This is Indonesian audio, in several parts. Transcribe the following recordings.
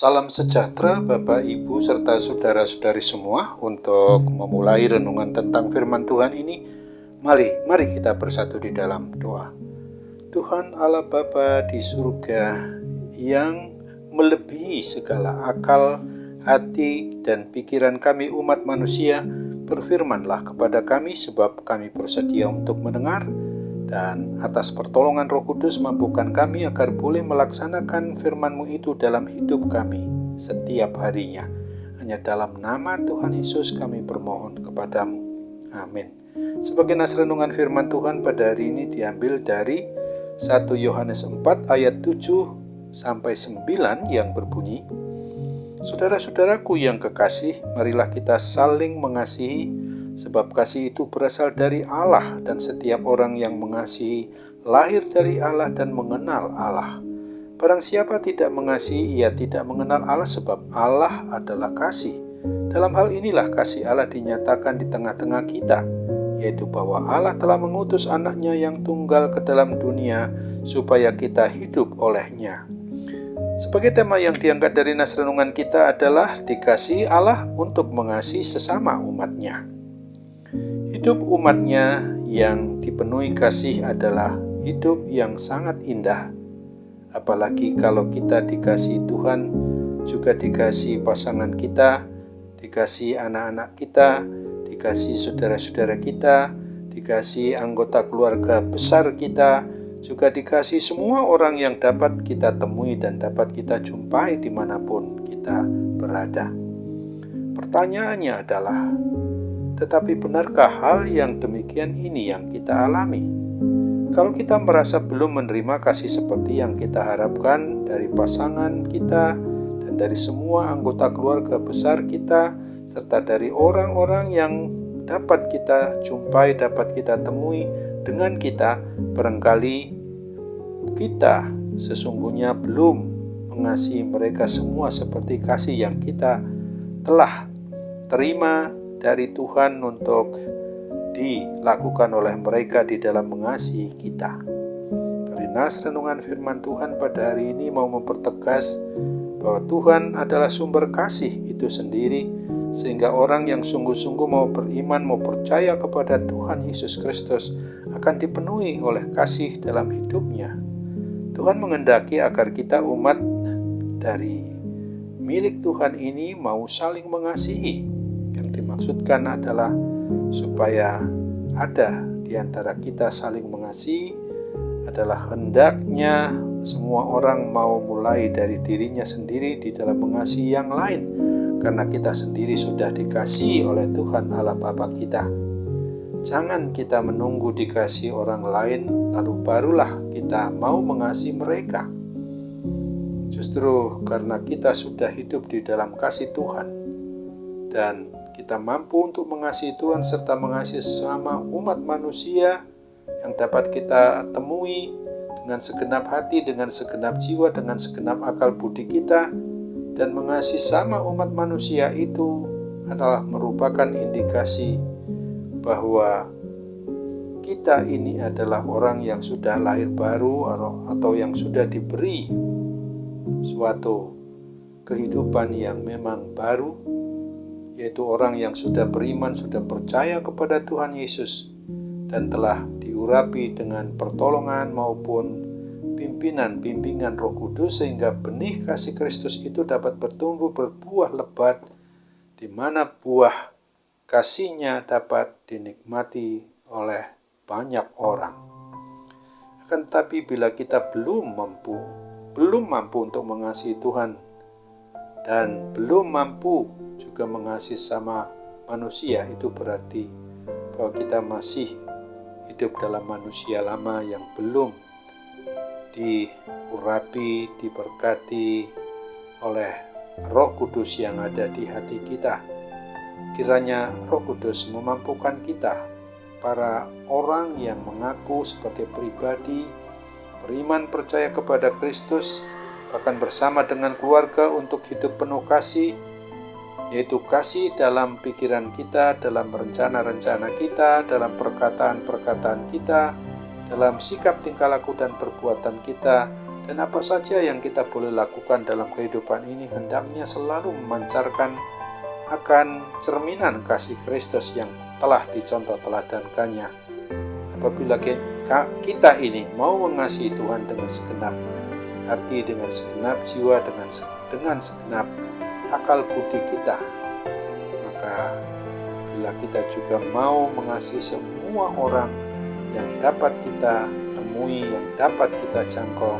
Salam sejahtera Bapak, Ibu, serta saudara-saudari semua. Untuk memulai renungan tentang firman Tuhan ini, mari kita bersatu di dalam doa. Tuhan Allah Bapa di surga yang melebihi segala akal, hati, dan pikiran kami umat manusia, berfirmanlah kepada kami sebab kami bersedia untuk mendengar. Dan atas pertolongan Roh Kudus mampukan kami agar boleh melaksanakan firman-Mu itu dalam hidup kami setiap harinya. Hanya dalam nama Tuhan Yesus kami bermohon kepadamu. Amin. Sebagai nas renungan firman Tuhan pada hari ini diambil dari 1 Yohanes 4 ayat 7 sampai 9 yang berbunyi, Saudara-saudaraku yang kekasih, marilah kita saling mengasihi, sebab kasih itu berasal dari Allah, dan setiap orang yang mengasihi lahir dari Allah dan mengenal Allah. Barang siapa tidak mengasihi, ia tidak mengenal Allah, sebab Allah adalah kasih. Dalam hal inilah kasih Allah dinyatakan di tengah-tengah kita, yaitu bahwa Allah telah mengutus anaknya yang tunggal ke dalam dunia supaya kita hidup olehnya. Sebagai tema yang diangkat dari nas renungan kita adalah dikasihi Allah untuk mengasihi sesama umatnya. Hidup umatnya yang dipenuhi kasih adalah hidup yang sangat indah. Apalagi kalau kita dikasihi Tuhan, juga dikasihi pasangan kita, dikasihi anak-anak kita, dikasihi saudara-saudara kita, dikasihi anggota keluarga besar kita, juga dikasihi semua orang yang dapat kita temui dan dapat kita jumpai dimanapun kita berada. Pertanyaannya adalah, tetapi benarkah hal yang demikian ini yang kita alami? Kalau kita merasa belum menerima kasih seperti yang kita harapkan dari pasangan kita dan dari semua anggota keluarga besar kita, serta dari orang-orang yang dapat kita jumpai, dapat kita temui dengan kita, barangkali kita sesungguhnya belum mengasihi mereka semua seperti kasih yang kita telah terima dari Tuhan untuk dilakukan oleh mereka di dalam mengasihi kita. Dari nas renungan firman Tuhan pada hari ini mau mempertegas bahwa Tuhan adalah sumber kasih itu sendiri, sehingga orang yang sungguh-sungguh mau beriman, mau percaya kepada Tuhan Yesus Kristus akan dipenuhi oleh kasih dalam hidupnya. Tuhan menghendaki agar kita umat dari milik Tuhan ini mau saling mengasihi. Yang dimaksudkan adalah supaya ada di antara kita saling mengasihi, adalah hendaknya semua orang mau mulai dari dirinya sendiri di dalam mengasihi yang lain, karena kita sendiri sudah dikasihi oleh Tuhan Allah Bapa kita. Jangan kita menunggu dikasihi orang lain lalu barulah kita mau mengasihi mereka. Justru karena kita sudah hidup di dalam kasih Tuhan dan kita mampu untuk mengasihi Tuhan serta mengasihi sesama umat manusia yang dapat kita temui dengan segenap hati, dengan segenap jiwa, dengan segenap akal budi kita, dan mengasihi sama umat manusia itu adalah merupakan indikasi bahwa kita ini adalah orang yang sudah lahir baru atau yang sudah diberi suatu kehidupan yang memang baru, yaitu orang yang sudah beriman, sudah percaya kepada Tuhan Yesus dan telah diurapi dengan pertolongan maupun pimpinan-bimbingan Roh Kudus, sehingga benih kasih Kristus itu dapat bertumbuh berbuah lebat, di mana buah kasihnya dapat dinikmati oleh banyak orang. Akan tetapi bila kita belum mampu untuk mengasihi Tuhan dan belum mampu juga mengasihi sama manusia, itu berarti bahwa kita masih hidup dalam manusia lama yang belum diurapi, diberkati oleh Roh Kudus yang ada di hati kita. Kiranya Roh Kudus memampukan kita, para orang yang mengaku sebagai pribadi beriman percaya kepada Kristus, bahkan bersama dengan keluarga untuk hidup penuh kasih, yaitu kasih dalam pikiran kita, dalam rencana-rencana kita, dalam perkataan-perkataan kita, dalam sikap tingkah laku dan perbuatan kita, Dan apa saja yang kita boleh lakukan dalam kehidupan ini hendaknya selalu memancarkan akan cerminan kasih Kristus yang telah dicontoh teladankannya. Apabila kita ini mau mengasihi Tuhan dengan segenap hati, dengan segenap jiwa, dengan segenap akal budi kita, maka bila kita juga mau mengasihi semua orang yang dapat kita temui, yang dapat kita jangkau,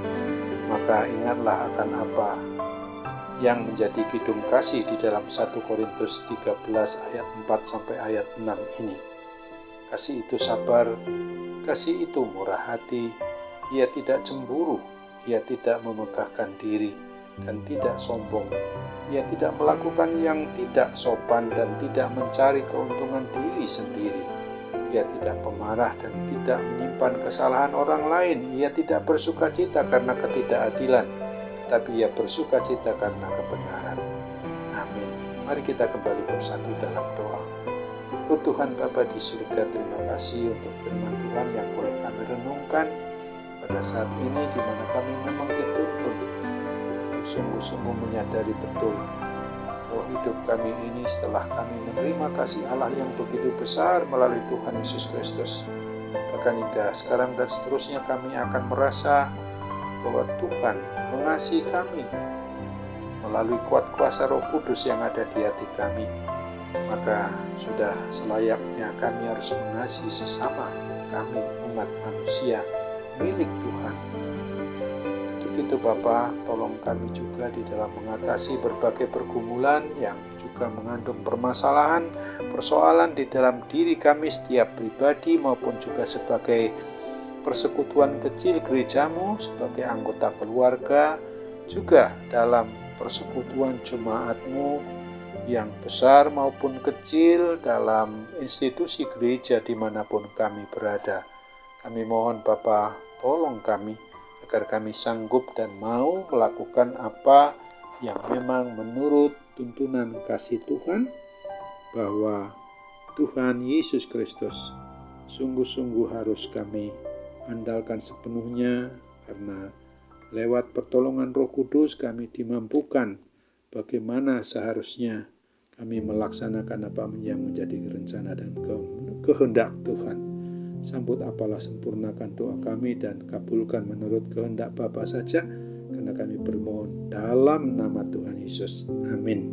maka ingatlah akan apa yang menjadi kidung kasih di dalam 1 Korintus 13 ayat 4 sampai ayat 6 ini. Kasih itu sabar, kasih itu murah hati, ia tidak cemburu, ia tidak memegahkan diri dan tidak sombong, ia tidak melakukan yang tidak sopan dan tidak mencari keuntungan diri sendiri. Ia tidak pemarah dan tidak menyimpan kesalahan orang lain. Ia tidak bersukacita karena ketidakadilan, tetapi ia bersukacita karena kebenaran. Amin. Mari kita kembali bersatu dalam doa. Oh Tuhan Bapa di surga, terima kasih untuk firman Tuhan yang boleh kami renungkan pada saat ini di mana kami memang dituntun untuk sungguh-sungguh menyadari betul bahwa hidup kami ini setelah kami menerima kasih Allah yang begitu besar melalui Tuhan Yesus Kristus, bahkan hingga sekarang dan seterusnya kami akan merasa bahwa Tuhan mengasihi kami melalui kuat kuasa Roh Kudus yang ada di hati kami, maka sudah selayaknya kami harus mengasihi sesama kami, umat manusia milik Tuhan. Itu Bapa, tolong kami juga di dalam mengatasi berbagai pergumulan yang juga mengandung permasalahan, persoalan di dalam diri kami setiap pribadi maupun juga sebagai persekutuan kecil gerejamu, sebagai anggota keluarga, juga dalam persekutuan jemaatmu yang besar maupun kecil dalam institusi gereja dimanapun kami berada. Kami mohon Bapa, tolong kami agar kami sanggup dan mau melakukan apa yang memang menurut tuntunan kasih Tuhan, bahwa Tuhan Yesus Kristus sungguh-sungguh harus kami andalkan sepenuhnya, karena lewat pertolongan Roh Kudus kami dimampukan bagaimana seharusnya kami melaksanakan apa yang menjadi rencana dan kehendak Tuhan. Sambut apalah sempurnakan doa kami dan kabulkan menurut kehendak Bapa saja, karena kami bermohon dalam nama Tuhan Yesus. Amin.